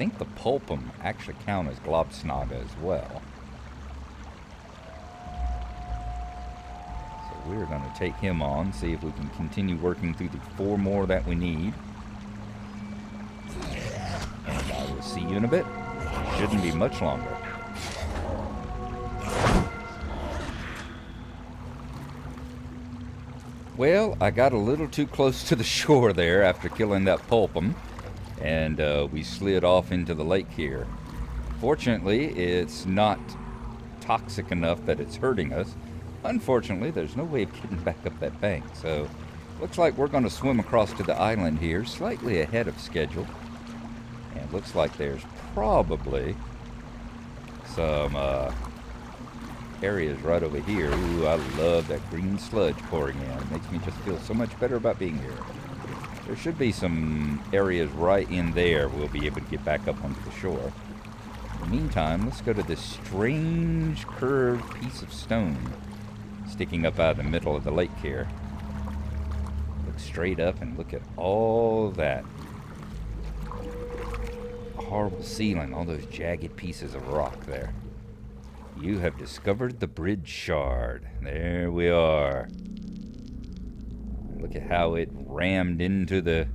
think the pulpum actually count as globsnaga as well. So we're going to take him on, see if we can continue working through the 4 more that we need. And I will see you in a bit. Shouldn't be much longer. Well, I got a little too close to the shore there after killing that pulpum, and we slid off into the lake here. Fortunately, it's not toxic enough that it's hurting us. Unfortunately, there's no way of getting back up that bank, so looks like we're going to swim across to the island here, slightly ahead of schedule. And looks like there's probably some areas right over here. Ooh, I love that green sludge pouring in. It makes me just feel so much better about being here. There should be some areas right in there we'll be able to get back up onto the shore. In the meantime, let's go to this strange curved piece of stone sticking up out of the middle of the lake here. Look straight up and look at all that horrible ceiling, all those jagged pieces of rock there. You have discovered the bridge shard. There we are. Look at how it rammed into the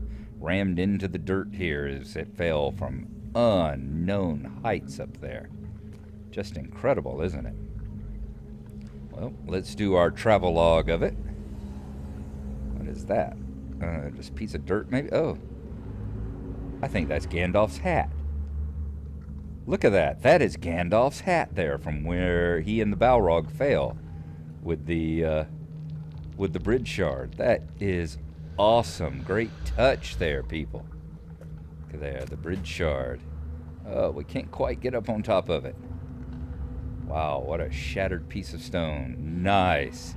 dirt here as it fell from unknown heights up there. Just incredible, isn't it? Well, let's do our travel log of it. What is that? Just a piece of dirt, maybe? Oh, I think that's Gandalf's hat. Look at that. That is Gandalf's hat there from where he and the Balrog fell with the bridge shard. That is awesome. Great touch there, people. Look at there, the bridge shard. We can't quite get up on top of it. Wow, what a shattered piece of stone. Nice.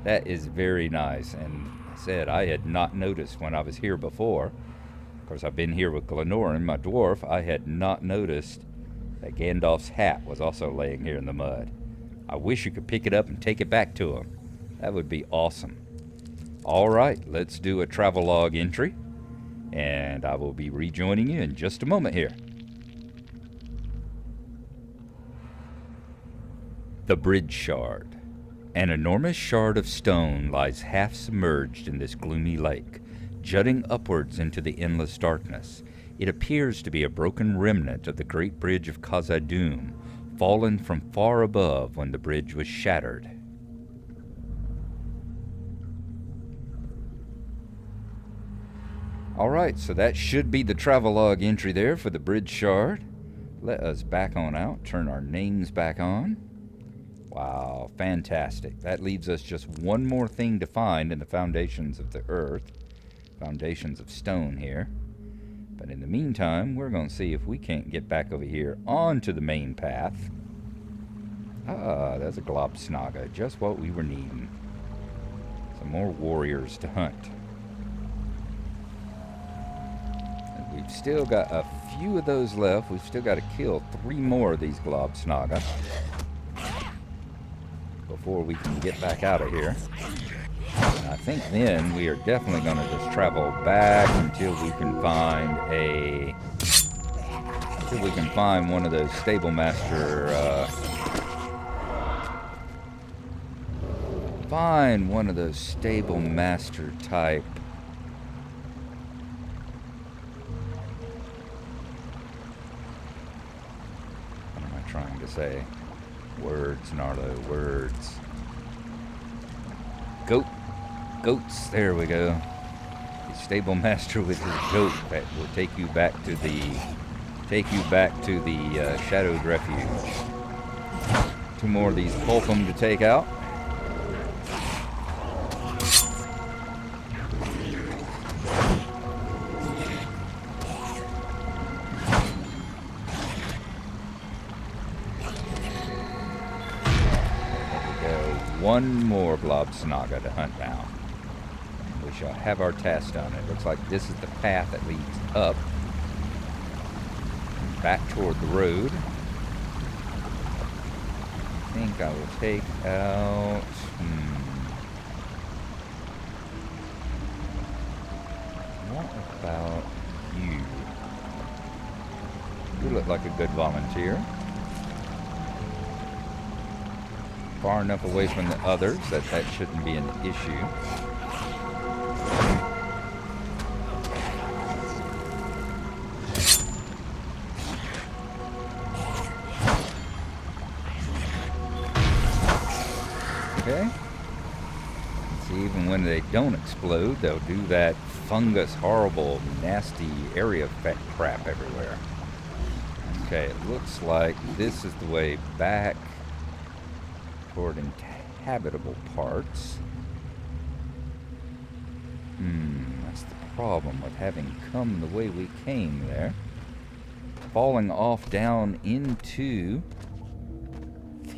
That is very nice. And I said I had not noticed when I was here before. Of course, I've been here with Glennoran, my dwarf. I had not noticed that Gandalf's hat was also laying here in the mud. I wish you could pick it up and take it back to him. That would be awesome. All right, let's do a travelogue entry, and I will be rejoining you in just a moment here. The Bridge Shard. An enormous shard of stone lies half submerged in this gloomy lake, jutting upwards into the endless darkness. It appears to be a broken remnant of the great bridge of Khazad-dûm, fallen from far above when the bridge was shattered. Alright, so that should be the travelogue entry there for the bridge shard. Let us back on out, turn our names back on. Wow, fantastic. That leaves us just one more thing to find in the foundations of the earth. Foundations of stone here. But in the meantime, we're going to see if we can't get back over here onto the main path. Ah, that's a globsnaga, just what we were needing. Some more warriors to hunt. And we've still got a few of those left. We've still got to kill 3 more of these globsnaga before we can get back out of here. And I think then we are definitely going to just travel back until we can find one of those stable master type. What am I trying to say? Words, Gnarlo, words. Goats, there we go. The stable master with his goat that will take you back to the shadowed refuge. 2 more of these pulpum to take out. One more globsnaga to hunt down. We shall have our task done. It looks like this is the path that leads up, back toward the road. I think I will take out... What about you? like a good volunteer. Far enough away from the others that that shouldn't be an issue. Okay. See, even when they don't explode, they'll do that fungus, horrible, nasty area effect crap everywhere. Okay, it looks like this is the way back toward inhabitable parts. That's the problem with having come the way we came there. Falling off down into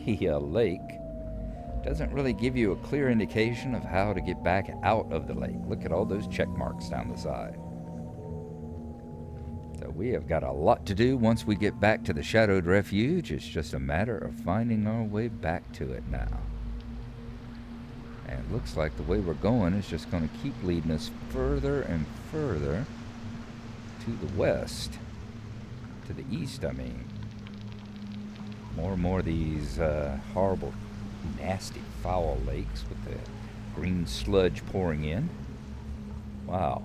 the lake doesn't really give you a clear indication of how to get back out of the lake. Look at all those check marks down the side. So we have got a lot to do once we get back to the Shadowed Refuge. It's just a matter of finding our way back to it now. And it looks like the way we're going is just going to keep leading us further and further to the west. To the east, I mean. More and more of these horrible, nasty, foul lakes with the green sludge pouring in. Wow.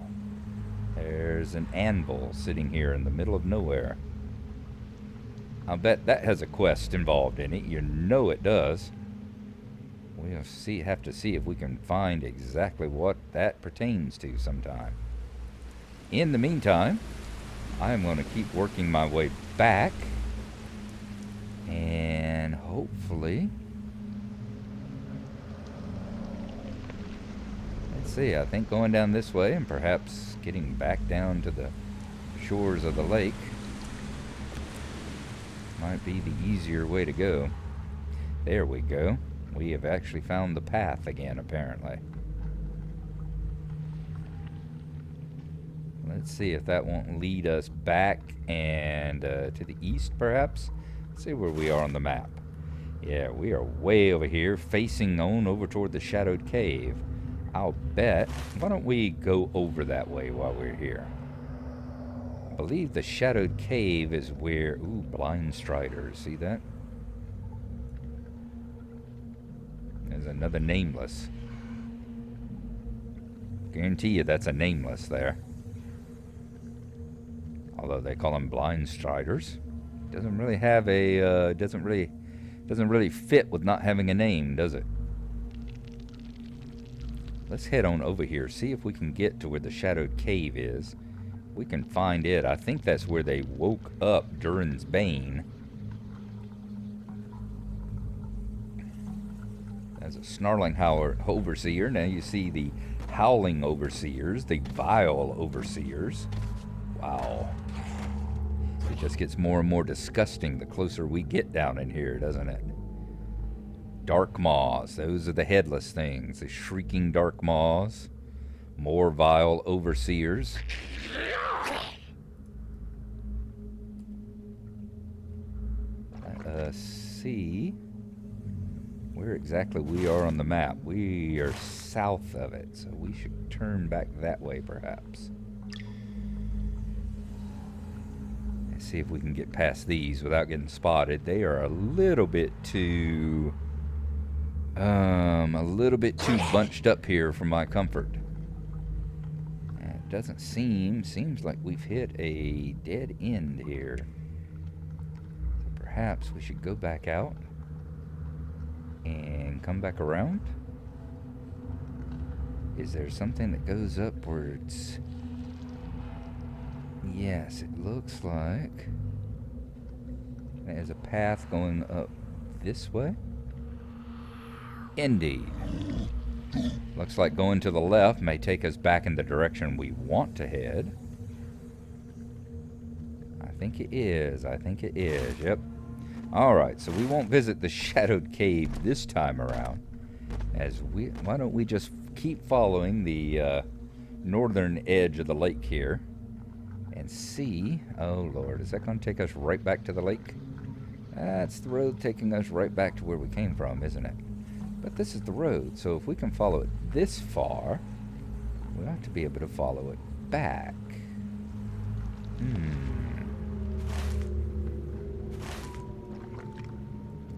There's an anvil sitting here in the middle of nowhere. I'll bet that has a quest involved in it. You know it does. We'll have to see if we can find exactly what that pertains to sometime. In the meantime, I'm going to keep working my way back. And hopefully... Let's see, I think going down this way and perhaps getting back down to the shores of the lake might be the easier way to go. There we go. We have actually found the path again, apparently. Let's see if that won't lead us back and to the east, perhaps. Let's see where we are on the map. Yeah, we are way over here, facing on over toward the Shadowed Cave. I'll bet. Why don't we go over that way while we're here? I believe the Shadowed Cave is where... Ooh, Blind Striders. See that? There's another nameless. Guarantee you that's a nameless there. Although they call them Blind Striders. Doesn't really have a... doesn't really fit with not having a name, does it? Let's head on over here, see if we can get to where the Shadowed Cave is. We can find it. I think that's where they woke up Durin's Bane. As a snarling overseer, now you see the howling overseers, the vile overseers. Wow. It just gets more and more disgusting the closer we get down in here, doesn't it? Dark maws, those are the headless things, the shrieking dark maws. More vile overseers. Let us see where exactly we are on the map. We are south of it, so we should turn back that way perhaps. Let's see if we can get past these without getting spotted. They are a little bit too bunched up here for my comfort. It doesn't seems like we've hit a dead end here. So perhaps we should go back out and come back around. Is there something that goes upwards? Yes, it looks like there's a path going up this way. Indeed. Looks like going to the left may take us back in the direction we want to head. I think it is. Yep. Alright, so we won't visit the Shadowed Cave this time around. Why don't we just keep following the northern edge of the lake here and see... Oh Lord, is that going to take us right back to the lake? That's the road taking us right back to where we came from, isn't it? But this is the road, so if we can follow it this far, we ought to be able to follow it back.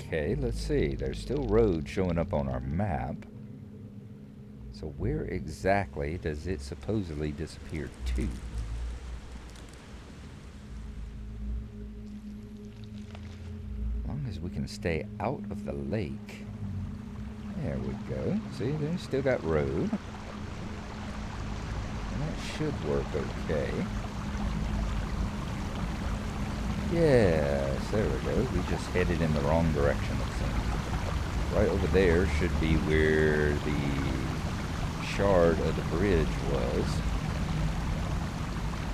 Okay, let's see. There's still roads showing up on our map. So where exactly does it supposedly disappear to? As long as we can stay out of the lake. There we go. See, they still got road. And that should work okay. Yes, there we go. We just headed in the wrong direction, it seems. Right over there should be where the shard of the bridge was.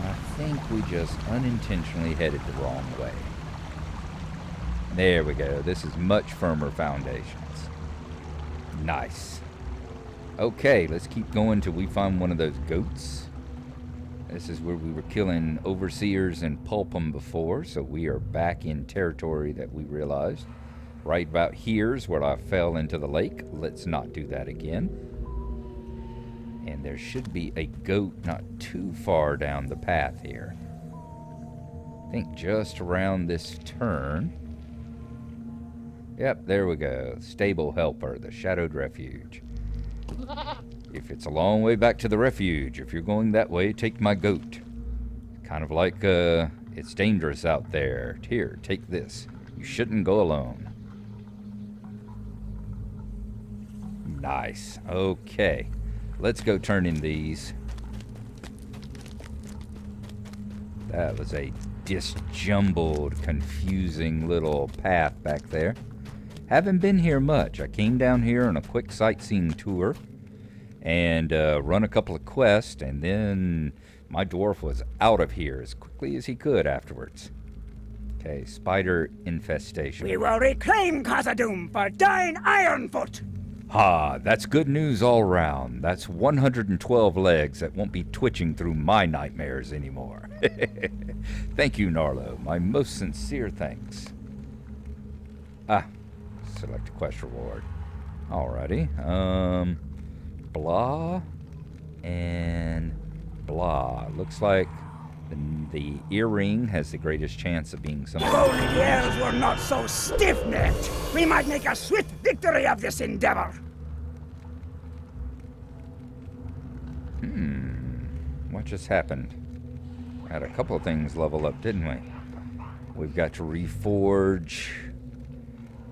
I think we just unintentionally headed the wrong way. There we go. This is much firmer foundations. Nice. Okay, let's keep going till we find one of those goats. This is where we were killing overseers and pulpum before, so we are back in territory that we realized. Right about here's where I fell into the lake. Let's not do that again. And there should be a goat not too far down the path here. I think just around this turn. Yep, there we go. Stable helper, the shadowed refuge. If it's a long way back to the refuge, if you're going that way, take my goat. Kind of like, it's dangerous out there. Here, take this. You shouldn't go alone. Nice. Okay. Let's go turn in these. That was a disjumbled, confusing little path back there. Haven't been here much. I came down here on a quick sightseeing tour and run a couple of quests, and then my dwarf was out of here as quickly as he could afterwards. Okay, spider infestation. We will reclaim Khazad-dûm for Dine Ironfoot! Ha, that's good news all round. That's 112 legs that won't be twitching through my nightmares anymore. Thank you, Gnarlo. My most sincere thanks. Select a quest reward. Alrighty. Blah and blah. Looks like the earring has the greatest chance of being something. If only the elves were not so stiff-necked, we might make a swift victory of this endeavor. What just happened? Had a couple of things level up, didn't we? We've got to reforge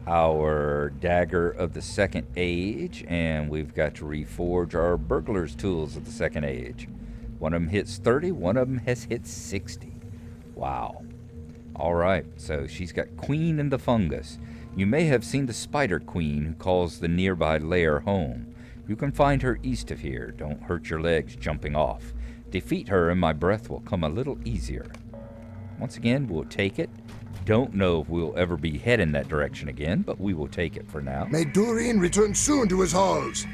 our dagger of the second age, and we've got to reforge our burglar's tools of the second age. One of them hits 30, one of them has hit 60. Wow. Alright, so she's got Queen and the Fungus. You may have seen the Spider Queen who calls the nearby lair home. You can find her east of here. Don't hurt your legs jumping off. Defeat her and my breath will come a little easier. Once again, we'll take it. Don't know if we'll ever be heading that direction again, but we will take it for now. May Durin return soon to his halls.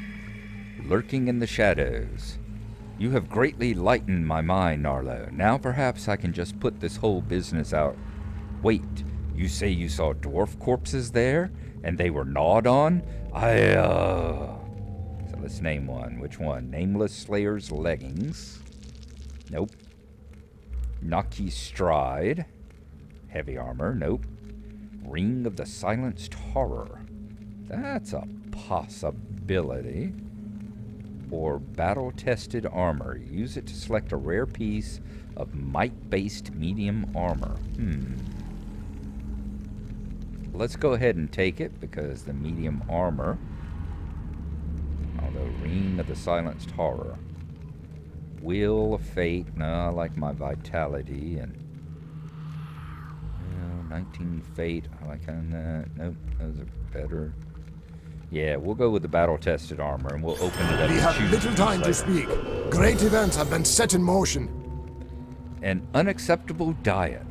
Lurking in the shadows. You have greatly lightened my mind, Gnarlo. Now perhaps I can just put this whole business out. Wait, you say you saw dwarf corpses there? And they were gnawed on? So let's name one. Which one? Nameless Slayer's Leggings. Nope. Naki Stride. Heavy armor. Nope. Ring of the Silenced Horror. That's a possibility. Or battle-tested armor. Use it to select a rare piece of might-based medium armor. Let's go ahead and take it, because the medium armor... Although, Ring of the Silenced Horror. Wheel of Fate. No, I like my vitality. And 19 Fate. I like that. Nope, those are better. Yeah, we'll go with the battle-tested armor, and we'll open it up. We have little time to speak. Great events have been set in motion. An unacceptable diet.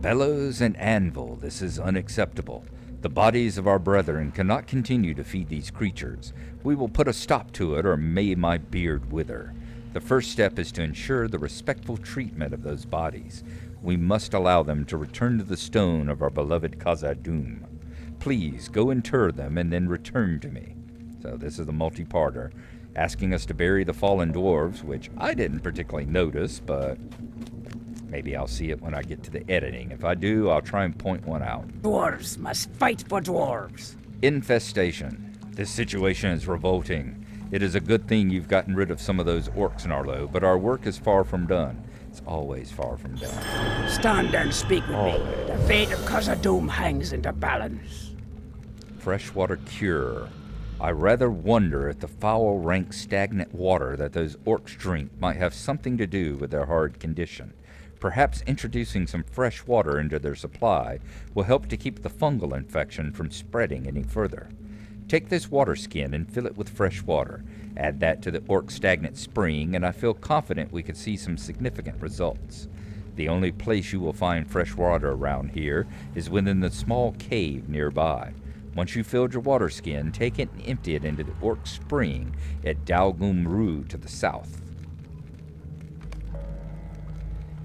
Bellows and anvil, this is unacceptable. The bodies of our brethren cannot continue to feed these creatures. We will put a stop to it, or may my beard wither. The first step is to ensure the respectful treatment of those bodies. We must allow them to return to the stone of our beloved Khazad-dûm. Please, go inter them and then return to me. So this is the multi-parter, asking us to bury the fallen dwarves, which I didn't particularly notice, but Maybe I'll see it when I get to the editing. If I do, I'll try and point one out. Dwarves must fight for dwarves. Infestation. This situation is revolting. It is a good thing you've gotten rid of some of those orcs, Gnarlo, but our work is far from done. It's always far from done. Stand and speak with me. The fate of Khazad-dûm hangs in the balance. Freshwater cure. I rather wonder if the foul, rank, stagnant water that those orcs drink might have something to do with their hard condition. Perhaps introducing some fresh water into their supply will help to keep the fungal infection from spreading any further. Take this water skin and fill it with fresh water. Add that to the orc stagnant spring, and I feel confident we could see some significant results. The only place you will find fresh water around here is within the small cave nearby. Once you've filled your water skin, take it and empty it into the orc spring at Dalgum to the south.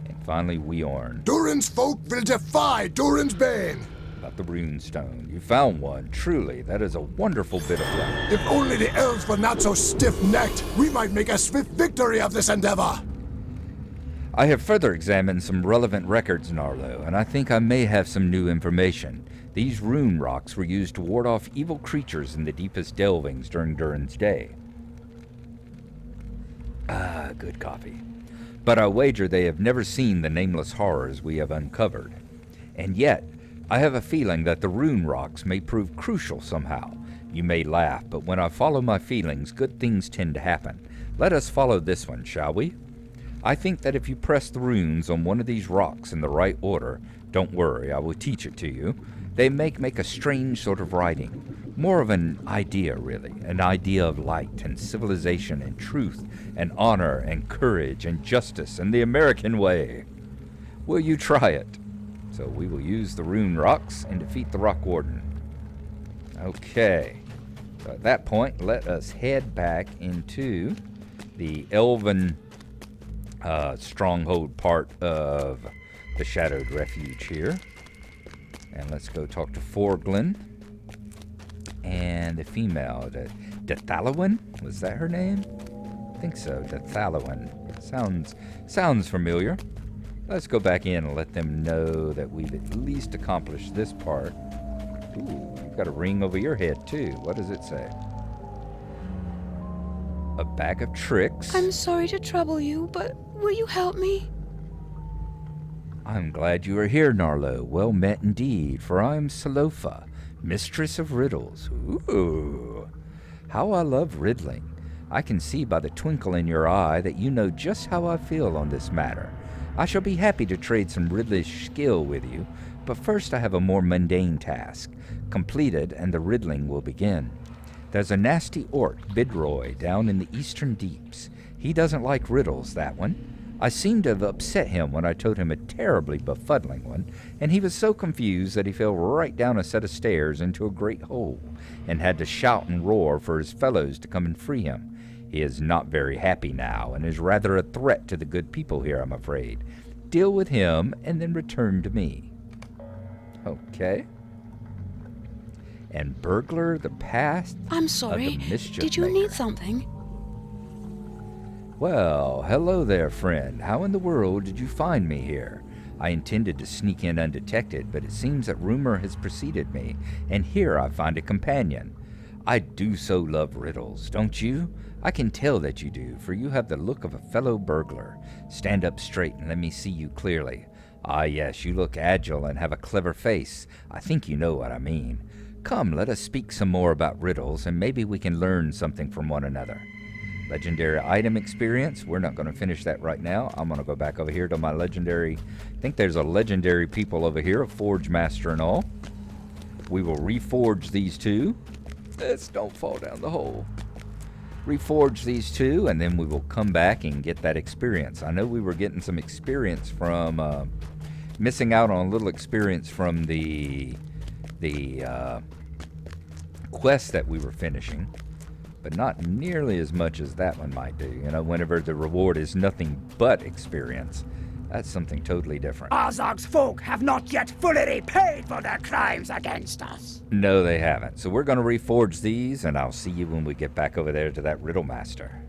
And finally, Weorn. Durin's folk will defy Durin's bane. About the runestone. You found one. Truly, that is a wonderful bit of luck. If only the elves were not so stiff-necked, we might make a swift victory of this endeavor. I have further examined some relevant records, Gnarlo, and I think I may have some new information. These rune rocks were used to ward off evil creatures in the deepest delvings during Durin's day. Ah, good coffee. But I wager they have never seen the nameless horrors we have uncovered. And yet, I have a feeling that the rune rocks may prove crucial somehow. You may laugh, but when I follow my feelings, good things tend to happen. Let us follow this one, shall we? I think that if you press the runes on one of these rocks in the right order, don't worry, I will teach it to you, they make a strange sort of writing. More of an idea, really. An idea of light and civilization and truth and honor and courage and justice and the American way. Will you try it? So we will use the rune rocks and defeat the Rock Warden. Okay. So at that point, let us head back into the elven stronghold part of the Shadowed Refuge here. And let's go talk to Forglin. And the female, Dethalowin? Was that her name? I think so, Dethalowin. Sounds familiar. Let's go back in and let them know that we've at least accomplished this part. Ooh, you've got a ring over your head, too. What does it say? A bag of tricks. I'm sorry to trouble you, but will you help me? I'm glad you are here, Gnarlo. Well met indeed, for I am Salofa, mistress of riddles. Ooh, how I love riddling. I can see by the twinkle in your eye that you know just how I feel on this matter. I shall be happy to trade some riddlish skill with you, but first I have a more mundane task. Completed, and the riddling will begin. There's a nasty orc, Bidroy, down in the eastern deeps. He doesn't like riddles, that one. I seemed to have upset him when I told him a terribly befuddling one, and he was so confused that he fell right down a set of stairs into a great hole, and had to shout and roar for his fellows to come and free him. He is not very happy now, and is rather a threat to the good people here, I'm afraid. Deal with him, and then return to me. Okay. And burglar the past I'm sorry. of the mischief Did you maker. need something? Well, hello there, friend. How in the world did you find me here? I intended to sneak in undetected, but it seems that rumor has preceded me, and here I find a companion. I do so love riddles, don't you? I can tell that you do, for you have the look of a fellow burglar. Stand up straight and let me see you clearly. Ah, yes, you look agile and have a clever face. I think you know what I mean. Come, let us speak some more about riddles, and maybe we can learn something from one another. Legendary item experience. We're not going to finish that right now. I'm going to go back over here to my legendary. I think there's a legendary people over here, a forge master and all. We will reforge these two. Let's don't fall down the hole. Reforge these two, and then we will come back and get that experience. I know we were getting some experience from, missing out on a little experience from the quest that we were finishing, but not nearly as much as that one might do. You know, whenever the reward is nothing but experience, that's something totally different. Azog's folk have not yet fully repaid for their crimes against us. No, they haven't. So we're going to reforge these, and I'll see you when we get back over there to that riddle master.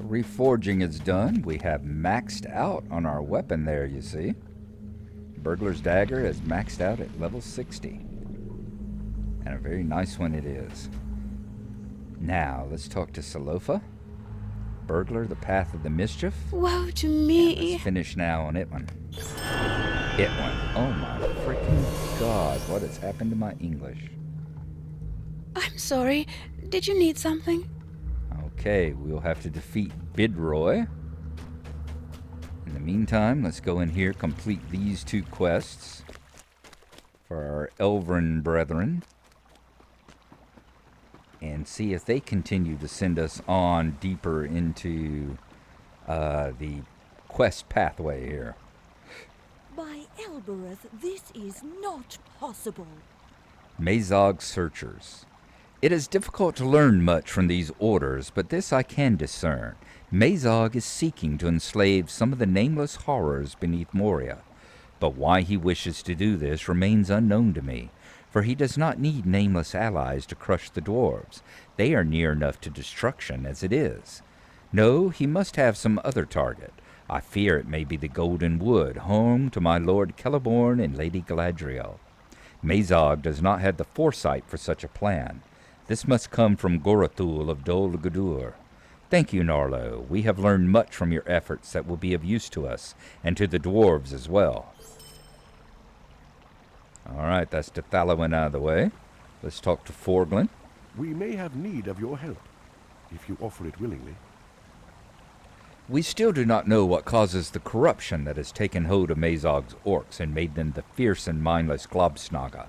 Reforging is done. We have maxed out on our weapon there, you see. Burglar's Dagger is maxed out at level 60. And a very nice one it is. Now, let's talk to Salofa. Burglar, the Path of the Mischief. Woe to And me. let's finish now on it one. It one. Oh my freaking god, what has happened to my English? I'm sorry. Did you need something? Okay, we'll have to defeat Bidroy. In the meantime, let's go in here, complete these 2 quests for our Elven brethren, and see if they continue to send us on deeper into the quest pathway here. By Elbereth, this is not possible. Mazog Searchers. It is difficult to learn much from these orders, but this I can discern. Mazog is seeking to enslave some of the nameless horrors beneath Moria, but why he wishes to do this remains unknown to me, for he does not need nameless allies to crush the dwarves. They are near enough to destruction as it is. No, he must have some other target. I fear it may be the Golden Wood, home to my Lord Celeborn and Lady Galadriel. Mazog does not have the foresight for such a plan. This must come from Gorathul of Dol Guldur. Thank you, Gnarlo. We have learned much from your efforts that will be of use to us, and to the dwarves as well. Alright, that's Dathalowin out of the way. Let's talk to Forglin. We may have need of your help, if you offer it willingly. We still do not know what causes the corruption that has taken hold of Mazog's orcs and made them the fierce and mindless Globsnaga,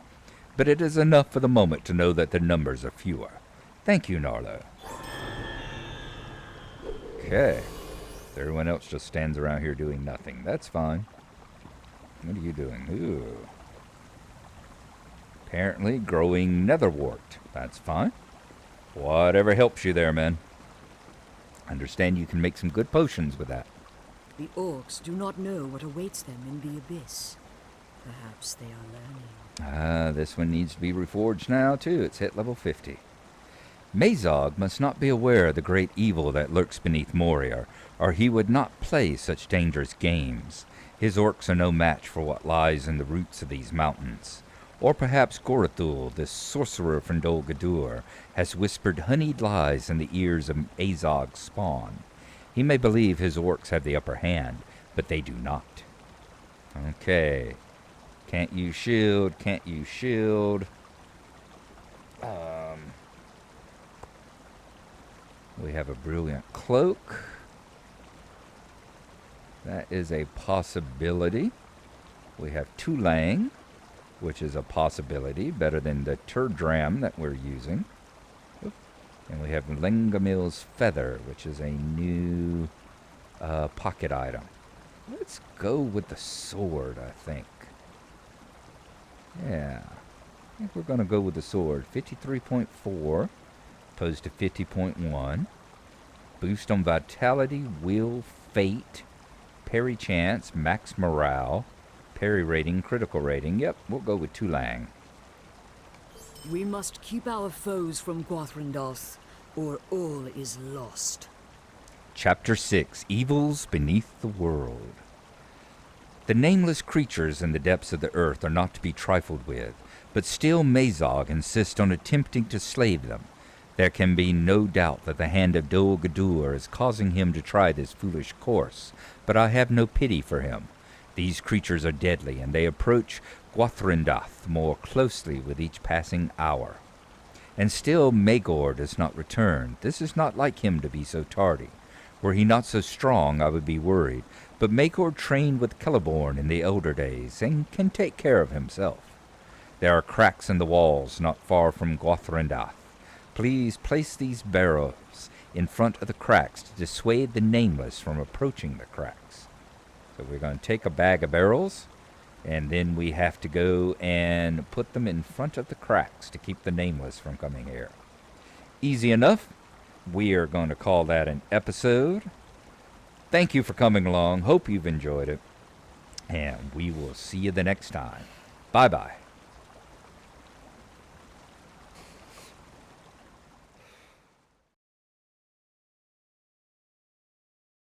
but it is enough for the moment to know that their numbers are fewer. Thank you, Gnarlo. Okay. Everyone else just stands around here doing nothing. That's fine. What are you doing? Ooh. Apparently growing netherwort. That's fine. Whatever helps you there, man. Understand you can make some good potions with that. The orcs do not know what awaits them in the abyss. Perhaps they are learning. This one needs to be reforged now, too. It's hit level 50. Mazog must not be aware of the great evil that lurks beneath Moria, or he would not play such dangerous games. His orcs are no match for what lies in the roots of these mountains. Or perhaps Gorathul, this sorcerer from Dol Guldur, has whispered honeyed lies in the ears of Azog's spawn. He may believe his orcs have the upper hand, but they do not. Okay. Can't use shield, can't use shield. We have a brilliant cloak. That is a possibility. We have Tulang, which is a possibility, better than the Turdram that we're using. Oop. And we have Lengamil's Feather, which is a new pocket item. Let's go with the sword, I think. Yeah. I think we're going to go with the sword. 53.4 opposed to 50.1. Boost on Vitality, Will, Fate, Parry Chance, Max Morale, Parry Rating, Critical Rating. Yep, we'll go with Tulang. We must keep our foes from Gwathrendoth, or all is lost. Chapter 6, Evils Beneath the World. The nameless creatures in the depths of the earth are not to be trifled with, but still Mazog insists on attempting to slay them. There can be no doubt that the hand of Dol Guldur is causing him to try this foolish course, but I have no pity for him. These creatures are deadly, and they approach Gwathrendoth more closely with each passing hour. And still Magor does not return. This is not like him to be so tardy. Were he not so strong, I would be worried, but Magor trained with Celeborn in the elder days, and can take care of himself. There are cracks in the walls not far from Gwathrendoth. Please place these barrels in front of the cracks to dissuade the nameless from approaching the cracks. So we're going to take a bag of barrels, and then we have to go and put them in front of the cracks to keep the nameless from coming here. Easy enough. We are going to call that an episode. Thank you for coming along. Hope you've enjoyed it. And we will see you the next time. Bye-bye.